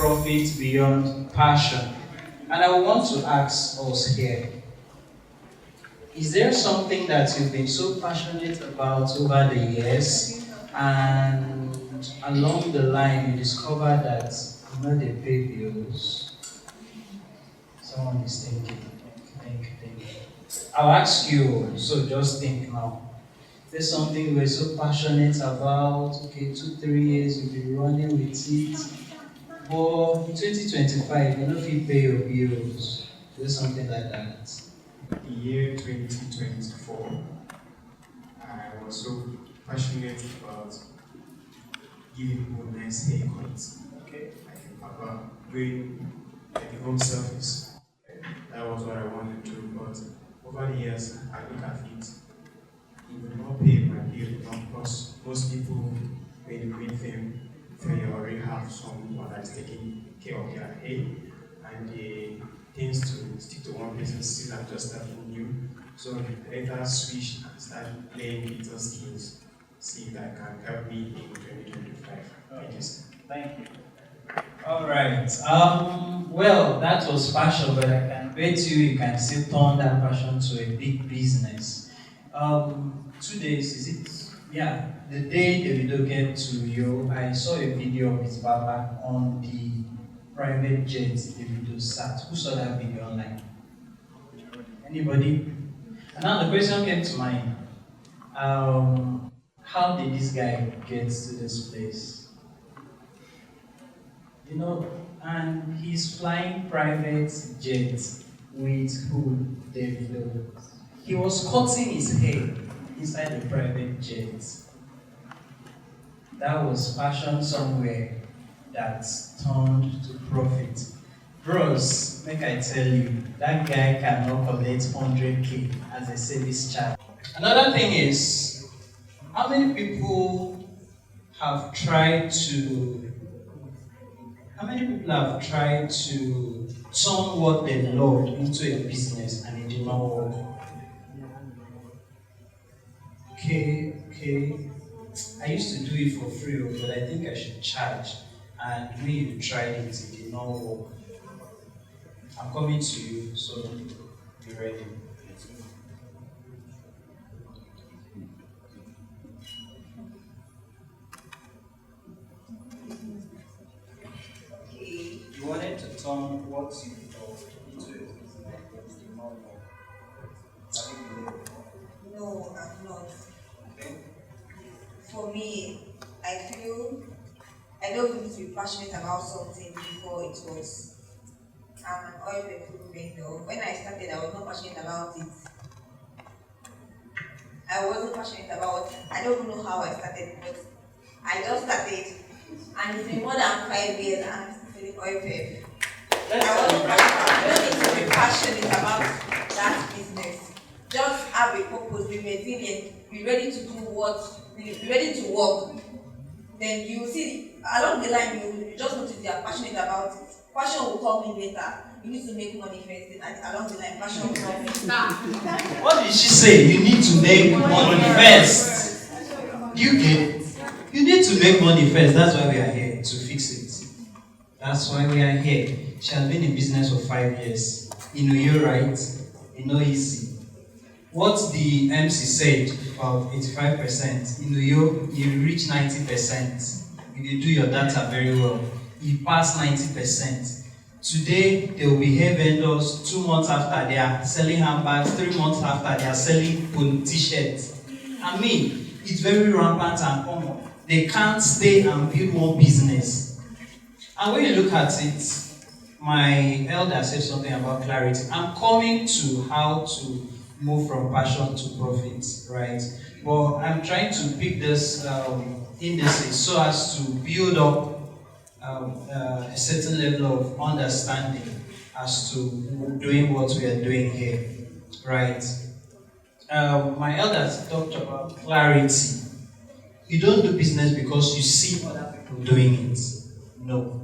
profit beyond passion. And I want to ask us here, is there something that you've been so passionate about over the years, and along the line you discover that they pay bills? Someone is thinking. Think. I'll ask you, so just think now. There's something you were so passionate about, okay, 2-3 years you've been running with it, but in 2025, you know if you pay your bills. There's something like that. The year 2024, I was so passionate about giving people nice haircuts. Okay, like Papa, doing like the home service. That was what I wanted to do, but over the years, I look at it. It will not pay my bill, because most people, when you meet them, they already have someone that's taking care of their hair, and they tend to stick to one business since I'm just starting new. So later switch and start playing little skills, see if that can help me in 2025. Thank you, sir. Thank you. All right. Well, that was passion, but I can bet you can still turn that passion to a big business. 2 days, is it? Yeah. The day Davido came to you, I saw a video of his Baba on the private jet Davido sat. Who saw that video online? Anybody? And now the question came to mind. How did this guy get to this place? You know, and he's flying private jets with who? Davido. He was cutting his hair inside the private jet. That was passion somewhere that turned to profit. Bros, make I tell you, that guy cannot collect 100K as a service charge. Another thing is, how many people have tried to turn what they love into a business and it did not work? Okay. I used to do it for free, but I think I should charge. And when you tried it, it did not work. I'm coming to you, so be ready. You wanted to turn what you thought into a business, but it did not work. Have you been able? No, I'm not. Okay. For me, I feel I don't need to be passionate about something before it was. I'm an oil perfume vendor. When I started, I was not passionate about it. I wasn't passionate about it. I don't know how I started, but I just started. And it's been more than 5 years and I'm still selling oil perfume. I don't need to be passionate about that business. Just have a purpose, be resilient, be ready to do be ready to work. Then you see, along the line, you just notice you are passionate about it. Passion will come in later. You need to make money first, and along the line, passion will come in. What did she say? You need to make money first. You get it? You need to make money first. That's why we are here, to fix it. That's why we are here. She has been in business for 5 years. You know, you're right. You know, easy. What the MC said about 85%, you reach 90%. If you do your data very well, you pass 90%. Today, there will be hair vendors 2 months after they are selling handbags, 3 months after they are selling t-shirts. I mean, it's very rampant and common. They can't stay and build one business. And when you look at it, my elder said something about clarity. I'm coming to how to move from passion to profit, right? But I'm trying to pick this indices so as to build up a certain level of understanding as to doing what we are doing here, right? My elders talked about clarity. You don't do business because you see other people doing it. No.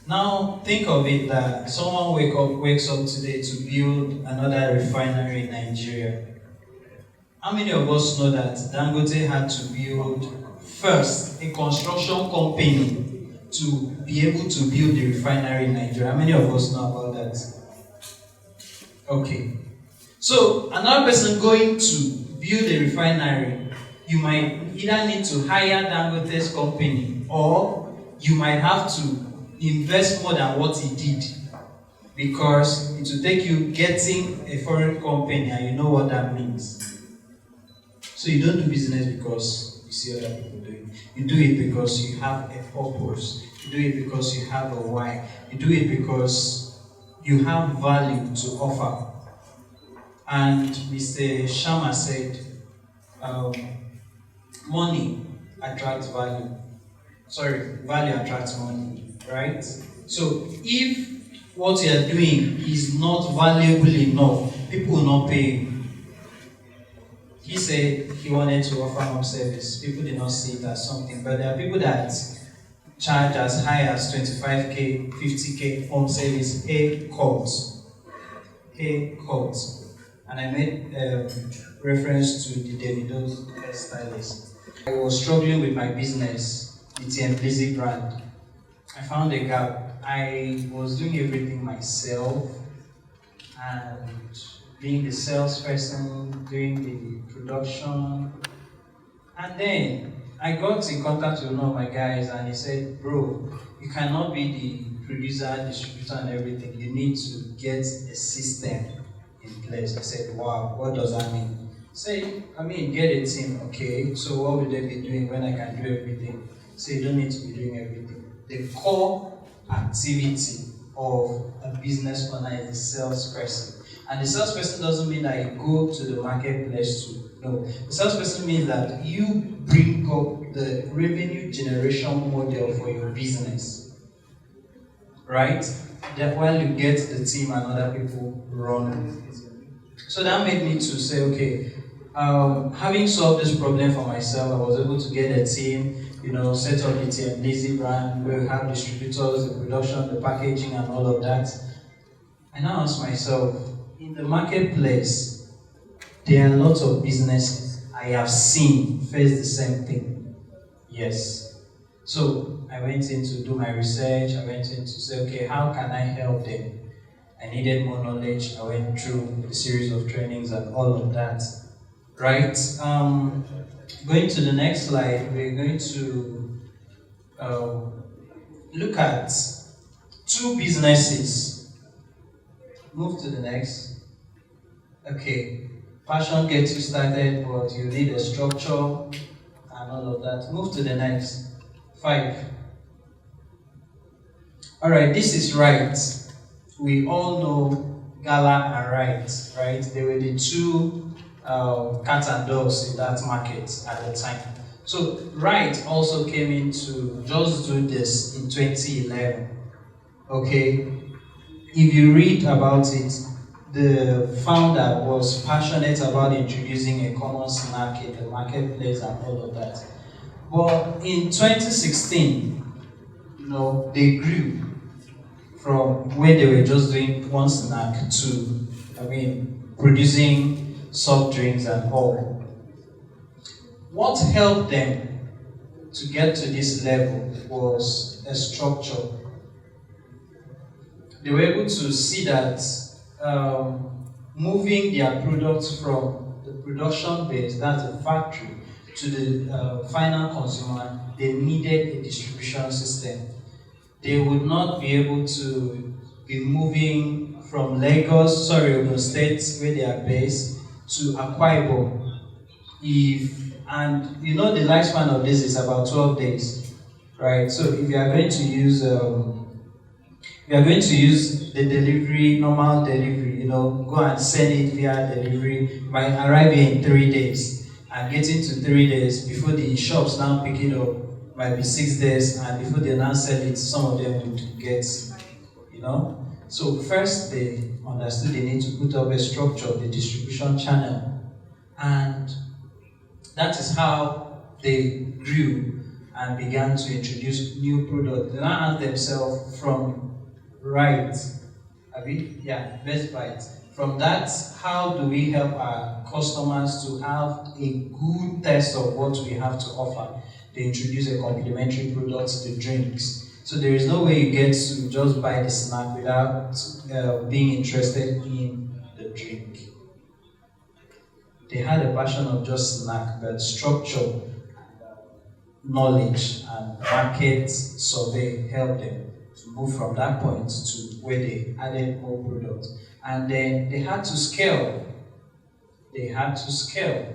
Now think of it that someone wakes up today to build another refinery in Nigeria. How many of us know that Dangote had to build first a construction company to be able to build the refinery in Nigeria. How many of us know about that? Okay. So another person going to build a refinery, you might either need to hire Dangote's company, or you might have to invest more than what he did, because it will take you getting a foreign company, and you know what that means. So you don't do business because you see other people doing it. You do it because you have a purpose. You do it because you have a why. You do it because you have value to offer. And Mr. Sharma said, money attracts value. Sorry, value attracts money, right? So if what you are doing is not valuable enough, people will not pay you. He said he wanted to offer home service. People did not see it as something, but there are people that charge as high as 25k, 50k home service, haircut. And I made reference to the Davido's hairstylist. I was struggling with my business, the FMBBC brand. I found a gap. I was doing everything myself, and being the salesperson, doing the production. And then I got in contact with one of my guys, and he said, bro, you cannot be the producer, distributor and everything. You need to get a system in place. I said, wow, what does that mean? Say, get a team. Okay, so what will they be doing when I can do everything? Say, you don't need to be doing everything. The core activity of a business owner is the salesperson. And the salesperson doesn't mean that you go to the marketplace to, no. The salesperson means that you bring up the revenue generation model for your business, right? That while you get the team and other people run. So that made me to say, okay, having solved this problem for myself, I was able to get a team, set up the FMBBC brand, where we have distributors, the production, the packaging and all of that. I now ask myself, in the marketplace, there are lots of businesses I have seen face the same thing. Yes. So I went in to do my research. I went in to say, okay, how can I help them? I needed more knowledge. I went through a series of trainings and all of that. Right? Going to the next slide, we're going to look at two businesses. Move to the next. Okay, passion gets you started, but you need a structure and all of that. Move to the next. 5. Alright, this is Right. We all know Gala and right? They were the two cats and dogs in that market at the time. So Right also came in to just do this in 2011. Okay, if you read about it, the founder was passionate about introducing a common snack in the marketplace and all of that. But in 2016, they grew from where they were just doing one snack to, producing soft drinks and all. What helped them to get to this level was a structure. They were able to see that moving their products from the production base, that's the factory, to the final consumer, they needed a distribution system. They would not be able to be moving from Ogun State, where they are based, to Akwa Ibom. The lifespan of this is about 12 days, right? So if you are going to use the delivery, normal delivery, go and send it via delivery, might arrive here in 3 days. And getting to 3 days before the shops now pick it up might be 6 days, and before they now sell it, some of them would get, So first they understood they need to put up a structure of the distribution channel. And that is how they grew and began to introduce new products. They now asked themselves from Best Bite. From that, how do we help our customers to have a good taste of what we have to offer? They introduce a complementary product, the drinks. So there is no way you get to just buy the snack without being interested in the drink. They had a passion of just snack, but structure, knowledge, and market survey helped them to move from that point to where they added more products. And then they had to scale. They had to scale.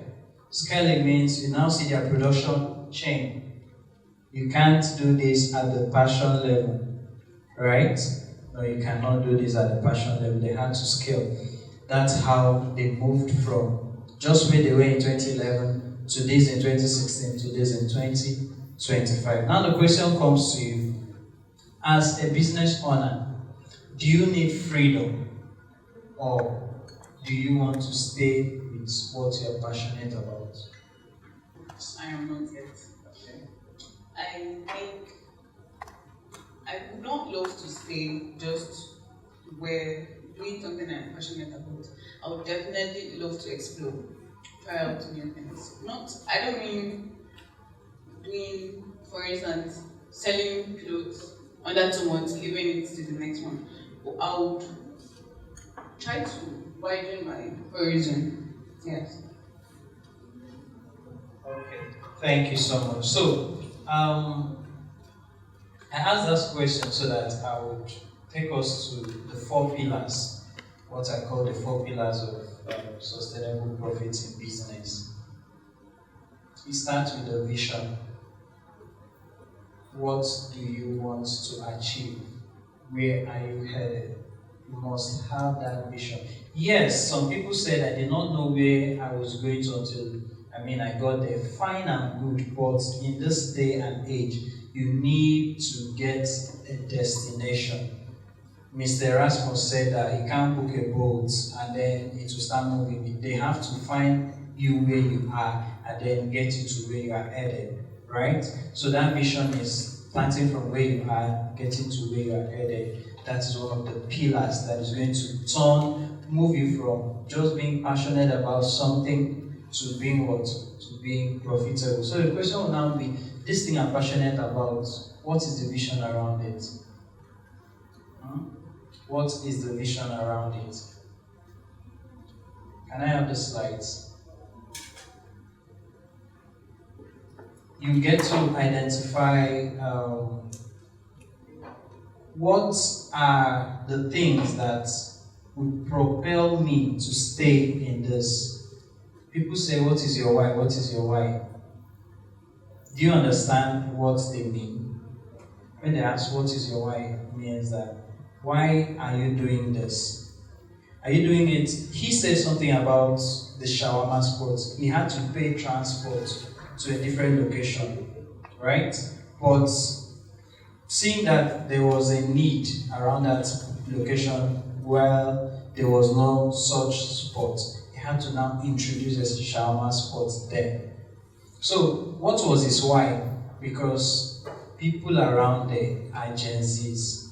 Scaling means you now see their production chain. You can't do this at the passion level, right? No, you cannot do this at the passion level. They had to scale. That's how they moved from just where they were in 2011 to this in 2016 to this in 2025. Now the question comes to you, as a business owner, do you need freedom or do you want to stay with what you are passionate about? I am not yet. I think I would not love to stay just where doing something I'm passionate about. I would definitely love to explore, try out new things. I don't mean doing, for instance, selling clothes under 2 months, leaving it to the next one. But I would try to widen my horizon. Yes. Okay, thank you so much. So, I asked this question so that I would take us to the 4 pillars, what I call the 4 pillars of sustainable profits in business. We start with the vision. What do you want to achieve? Where are you headed? You must have that vision. Yes, some people said I did not know where I was going to until I got there. Fine and good, but in this day and age, you need to get a destination. Mr. Erasmus said that you can't book a boat and then it will start moving. They have to find you where you are and then get you to where you are headed, right? So that vision is starting from where you are, getting to where you are headed. That is one of the pillars that is going to move you from just being passionate about something to being what? To being profitable. So the question will now be, this thing I'm passionate about, what is the vision around it? What is the vision around it? Can I have the slides? You get to identify what are the things that would propel me to stay in this. People say, what is your why? What is your why? Do you understand what they mean? When they ask, what is your why? It means that, why are you doing this? Are you doing it? He said something about the shawarma spot. He had to pay transport to a different location, right? But seeing that there was a need around that location where there was no such spot, he had to now introduce a shawarma spot there. So what was his why? Because people around there are Gen Zs,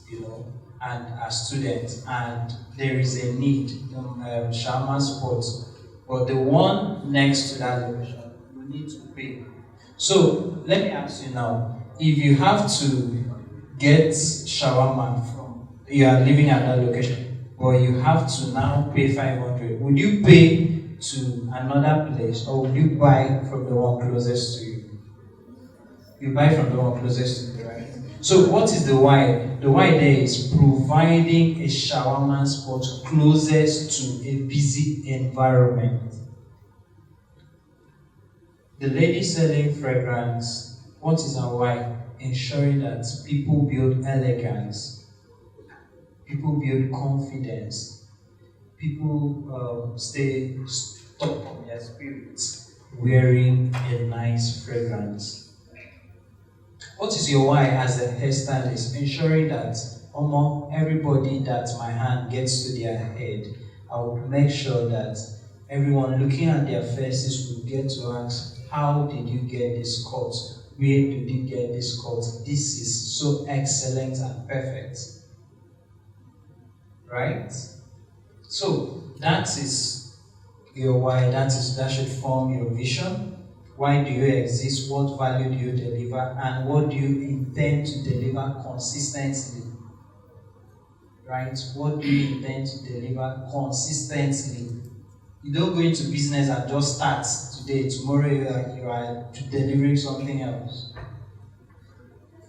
and are students, and there is a need shawarma spot, but the one next to that location, you need to pay. So let me ask you now, if you have to get shawarma you are living at that location, but you have to now pay 500, would you pay to another place, or would you buy from the one closest to you? You buy from the one closest to you, right? So what is the why? The why there is providing a shawarma spot closest to a busy environment. The lady selling fragrance, what is our why? Ensuring that people build elegance, people build confidence, people stay stuck in their spirits wearing a nice fragrance. What is your why as a hairstylist? Ensuring that everybody that my hand gets to their head, I would make sure that everyone looking at their faces will get to ask, how did you get this cut? Where did you get this cut? This is so excellent and perfect. Right? So that is your why. That should form your vision. Why do you exist? What value do you deliver? And what do you intend to deliver consistently? Right? What do you intend to deliver consistently? You don't go into business and just start today. Tomorrow you are delivering something else.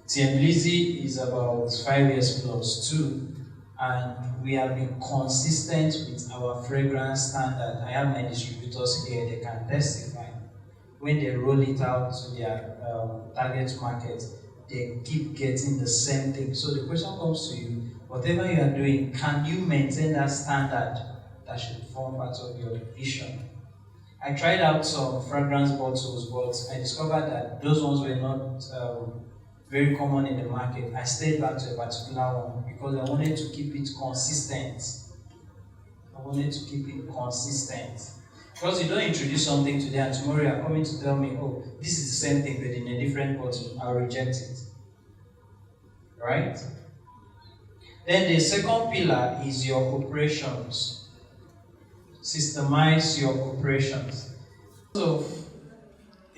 TMLZ is about 5 years plus 2, and we have been consistent with our fragrance standard. I have my distributors here, they can testify. When they roll it out to their target market, they keep getting the same thing. So the question comes to you, whatever you are doing, can you maintain that standard that should form part of your vision? I tried out some fragrance bottles, but I discovered that those ones were not very common in the market. I stayed back to a particular one because I wanted to keep it consistent. Because you don't introduce something today and tomorrow you are coming to tell me, oh, this is the same thing but in a different bottle, I'll reject it. Right? Then the second pillar is your operations. Systemize your operations. So,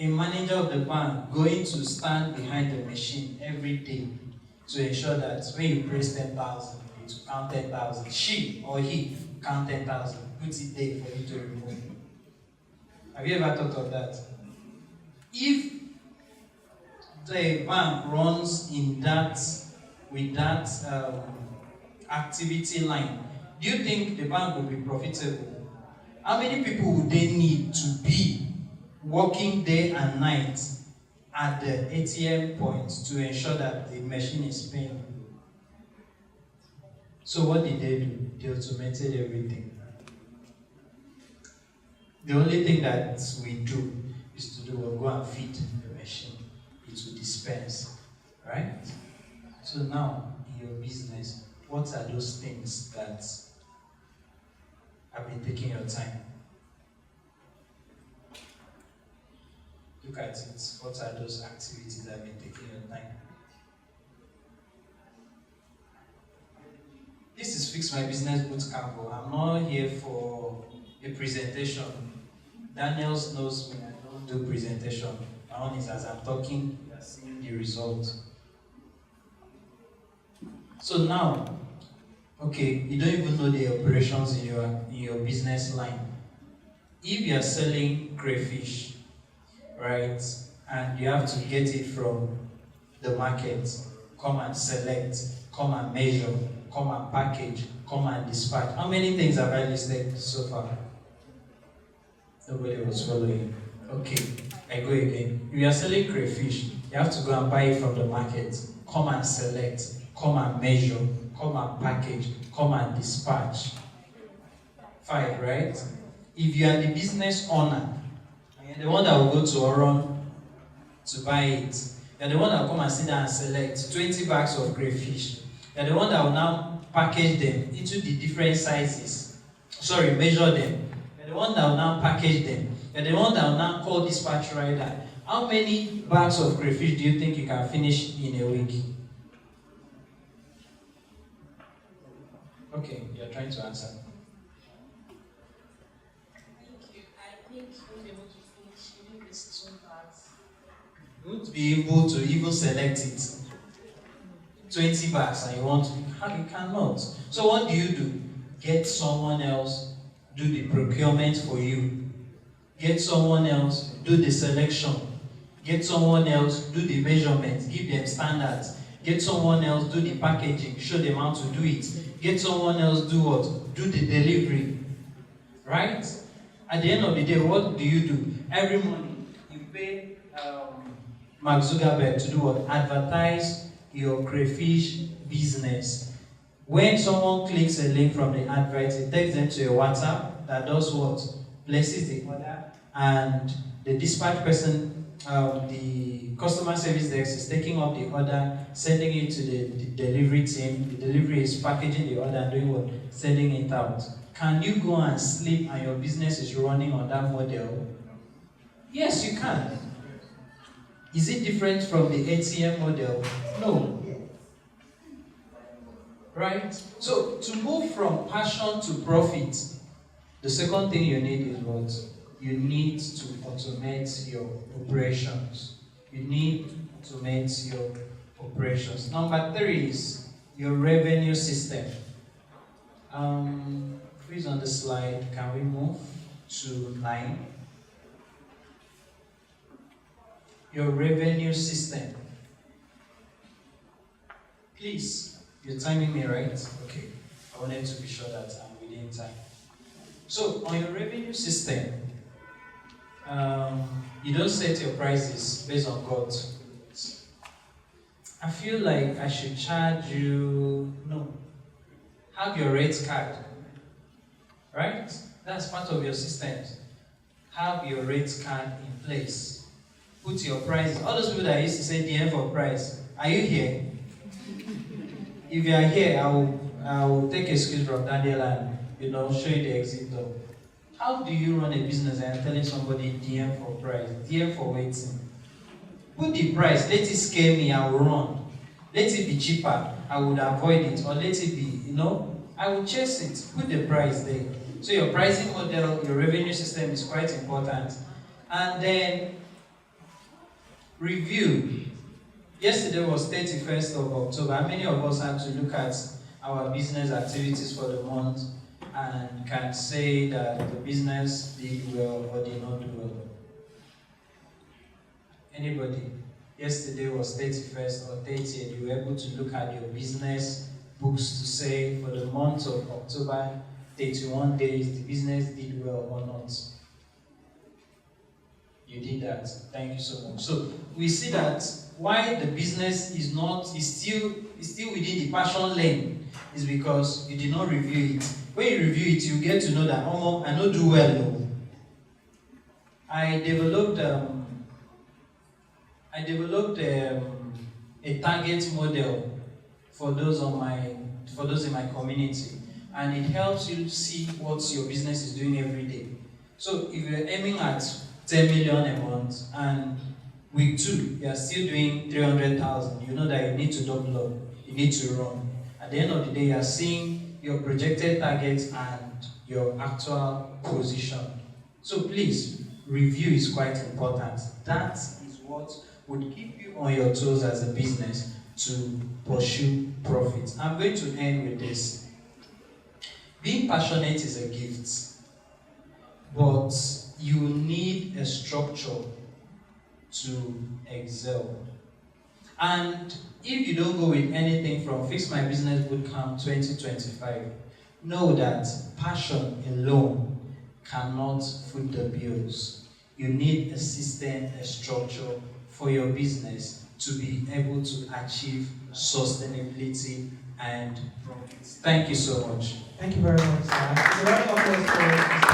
a manager of the bank going to stand behind the machine every day to ensure that when you press 10,000, it will count 10,000. She or he count 10,000, put it there for you to remove. Have you ever thought of that? If the bank runs in that, with that activity line, do you think the bank will be profitable? How many people would they need to be working day and night at the ATM point to ensure that the machine is paying? So what did they do? They automated everything. The only thing that we do is to go and feed the machine. It will dispense, right? So now, in your business, what are those things that have been taking your time? Look at it. What are those activities that have been taking your time? This is Fix My Business Bootcamp. I'm not here for a presentation. Daniel knows me, I don't do presentation. My own is as I'm talking, you are seeing the result. So now, okay, you don't even know the operations in your business line. If you are selling crayfish, right, and you have to get it from the market, come and select, come and measure, come and package, come and dispatch. How many things have I listed so far? Nobody was following. Okay, I go again. If you are selling crayfish, you have to go and buy it from the market, come and select, come and measure, come and package, come and dispatch. 5, right? If you are the business owner, and you're the one that will go to Oron to buy it, you're the one that will come and sit down and select 20 bags of crayfish. You're the one that will now package them into the different sizes. Measure them. You're the one that will now package them. You're the one that will now call dispatch rider. How many bags of crayfish do you think you can finish in a week? Okay, you're trying to answer. I think we'll be able to finish even these 2 bags. You won't be able to even select it. 20 bags and you want to, you cannot. So what do? Get someone else do the procurement for you. Get someone else do the selection. Get someone else do the measurements, give them standards. Get someone else do the packaging, show them how to do it. Get someone else do what? Do the delivery. Right? At the end of the day, what do? Every morning, you pay Mark Zuckerberg to do what? Advertise your crayfish business. When someone clicks a link from the advert, it takes them to a WhatsApp that does what? Places the order, and the dispatch person, the customer service desk is taking up the order, sending it to the delivery team. The delivery is packaging the order and doing what? Sending it out. Can you go and sleep and your business is running on that model? Yes, you can. Is it different from the ATM model? No. Right? So, to move from passion to profit, the second thing you need is what? you need to automate your operations. You need to automate your operations. Number 3 is your revenue system. Please on the slide, can we move to 9? Your revenue system. Please, you're timing me, right? Okay. I wanted to be sure that I'm within time. So, on your revenue system, you don't set your prices based on God. I feel like I should charge you, no, have your rate card, right? That's part of your systems. Have your rate card in place. Put your price. All those people that used to say DM for price, are you here? If you are here, I will take excuse from Daniel and show you the exit door. How do you run a business and telling somebody DM for price, DM for waiting? Put the price, let it scare me, I will run. Let it be cheaper, I would avoid it. Or let it be, I will chase it. Put the price there. So your pricing model, your revenue system is quite important. And then, review. Yesterday was 31st of October. How many of us had to look at our business activities for the month and can say that the business did well or did not do well? Anybody? Yesterday was 31st or 30th. You were able to look at your business books to say for the month of October, 31 days, the business did well or not. You did that. Thank you so much. So we see that why the business is still within the passion lane is because you did not review it. When you review it, you get to know that I don't do well. No. I developed a target model for those in my community, and it helps you see what your business is doing every day. So if you're aiming at 10 million a month and week 2 you are still doing 300,000, you know that you need to double up, you need to run. At the end of the day, you are seeing your projected targets and your actual position. So please, review is quite important. That is what would keep you on your toes as a business to pursue profit. I'm going to end with this. Being passionate is a gift, but you need a structure to excel. And if you don't go with anything from Fix My Business Bootcamp 2025, know that passion alone cannot foot the bills. You need a system, a structure for your business to be able to achieve sustainability and profits. Thank you so much. Thank you very much, sir. It's a round of applause for